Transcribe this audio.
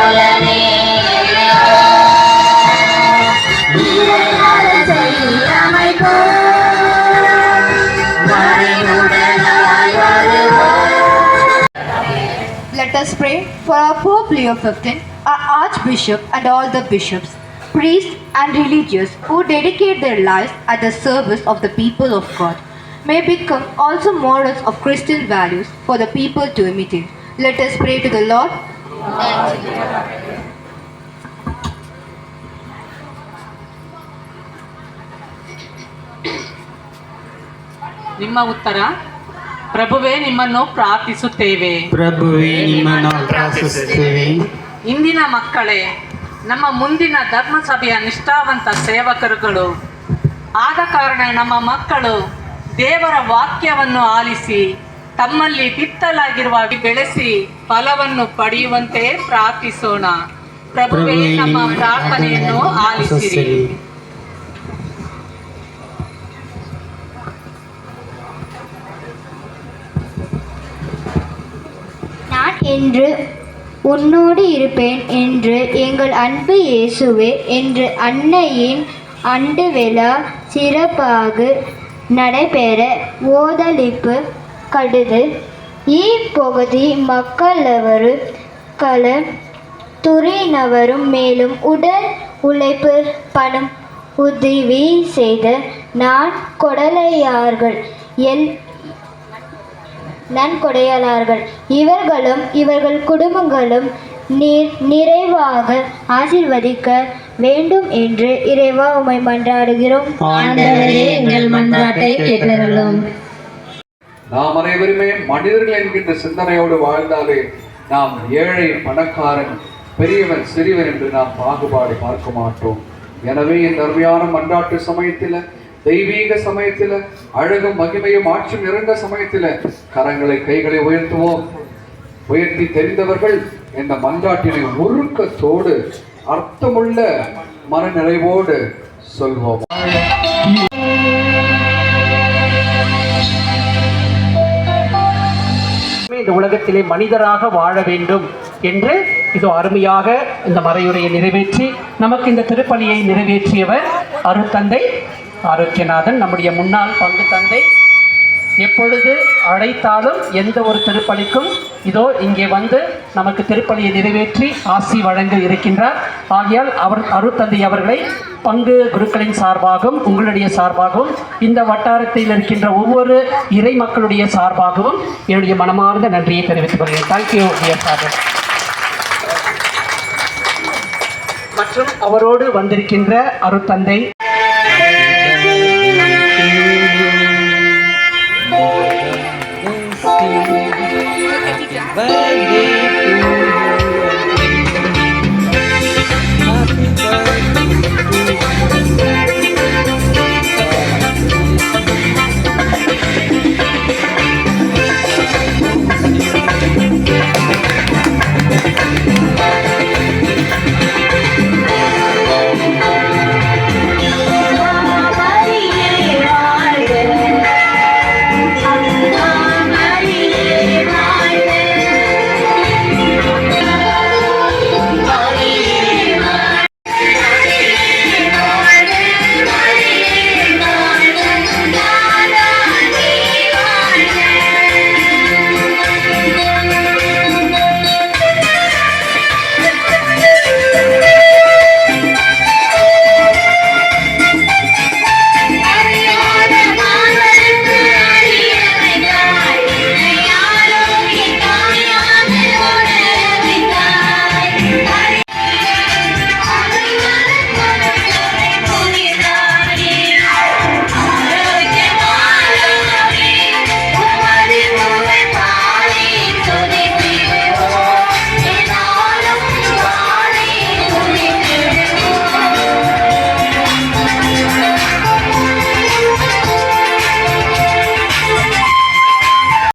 Let us pray for our Pope Leo XV, our Archbishop and all the bishops, priests and religious who dedicate their lives at the service of the people of God, may become also models of Christian values for the people to imitate. Let us pray to the Lord. ನಿಮ್ಮ ಉತ್ತರ ಪ್ರಭುವೇ ನಿಮ್ಮನ್ನು ಪ್ರಾರ್ಥಿಸುತ್ತೇವೆ. ಪ್ರಭುವೇ ನಿಮ್ಮನ್ನು ಪ್ರಾರ್ಥಿಸುತ್ತೇವೆ. ಇಂದಿನ ಮಕ್ಕಳೇ, ನಮ್ಮ ಮುಂದಿನ ಧರ್ಮಸಭೆಯ ನಿಷ್ಠಾವಂತ ಸೇವಕರುಗಳು ಆದ ಕಾರಣ ನಮ್ಮ ಮಕ್ಕಳು ದೇವರ ವಾಕ್ಯವನ್ನು ಆಲಿಸಿ ತಮ್ಮಲ್ಲಿ ಬಿತ್ತಲಾಗಿರುವ ಬೆಳೆಸಿ ಫಲವನ್ನು ಪಡೆಯುವಂತೆ ಪ್ರಾರ್ಥಿಸೋಣ. ಪ್ರಭುವೇ ನಮ್ಮ ಪ್ರಾರ್ಥನೆಯನ್ನು ಆಲಿಸಿರಿ. நான் என்று உன்னோடு இருப்பேன் என்று எங்கள் அன்பு இயேசுவே என்று அன்னையின் ஆண்டு விழா சிறப்பாக நடைபெற ஓதளிப்பு கடுது இப்பகுதி மக்களவரும் கள துறையினவரும் மேலும் உடல் உழைப்பு பணம் உதவி செய்த நன்கொடையாளர்கள் இவர்களும் இவர்கள் குடும்பங்களும் நிறைவாக ஆசீர்வதிக்க வேண்டும் என்று இறைவா உம்மை மன்றாடுகிறோம். ஆண்டவரே, எங்கள் மன்றாட்டை கேட்டருளும். நாம் அனைவருமே மனிதர்கள் என்கின்ற சிந்தனையோடு வாழ்ந்தாலே நாம் ஏழை பணக்காரன் பெரியவன் சிறியவன் என்று நாம் பாகுபாடு பார்க்க மாட்டோம். எனவே இந்த அருமையான மன்றாட்டு சமயத்தில் தெய்வீக சமயத்தில் அழகும் மகிமையும் ஆட்சியும் நிறைந்த சமயத்தில் கரங்களை கைகளை உயர்த்துவோம். உயர்த்தி தெரிந்தவர்கள் இந்த மன்றாட்டினை உருக்கத்தோடு அர்த்தமுள்ள மனநிறைவோடு சொல்வோம். இந்த உலகத்திலே மனிதராக வாழ வேண்டும் என்று இதோ அருமையாக இந்த மறையுரையை நிறைவேற்றி நமக்கு இந்த திருப்பலியை நிறைவேற்றியவர் அருட்தந்தை ஆரோக்கியநாதன், நம்முடைய முன்னாள் பங்கு தந்தை. எப்பொழுது அழைத்தாலும் எந்த ஒரு திருப்பலிக்கும் இதோ இங்கே வந்து நமக்கு திருப்பலியை நிறைவேற்றி ஆசி வழங்க இருக்கின்றார். ஆகையால் அருட்தந்தை அவர்களை பங்கு குருக்களின் சார்பாகவும் உங்களுடைய சார்பாகவும் இந்த வட்டாரத்தில் இருக்கின்ற ஒவ்வொரு இறை மக்களுடைய சார்பாகவும் என்னுடைய மனமார்ந்த நன்றியை தெரிவித்துக் கொள்கிறேன். Thank you dear father. மற்றும் அவரோடு வந்திருக்கின்ற அருட்தந்தை Well